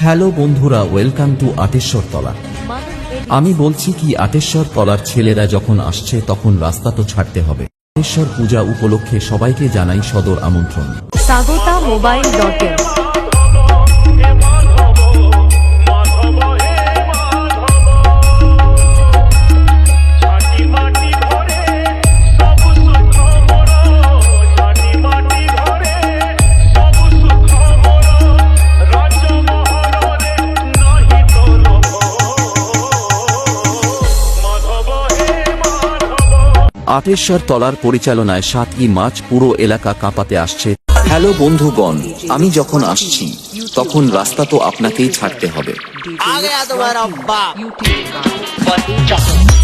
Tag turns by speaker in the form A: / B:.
A: Hello বন্ধুরা, welcome to আটেশ্বর তলা। আমি বলছি কি, আটেশ্বর তলার ছেলেরা যখন আসছে তখন রাস্তা তো ছাড়তে হবে। আটেশ্বর পূজা উপলক্ষে সবাইকে জানাই সদর আমন্ত্রণ।
B: স্বাগতা মোবাইল.in
A: আটেশ্বর তলার পরিচালনায় 7ই মার্চ পুরো এলাকা কাঁপাতে আসছে। হ্যালো বন্ধুগণ, আমি যখন আসছি তখন রাস্তা তো আপনাকেই ছাড়তে হবে।
C: आ गया तुम्हारा बाप।
B: YouTube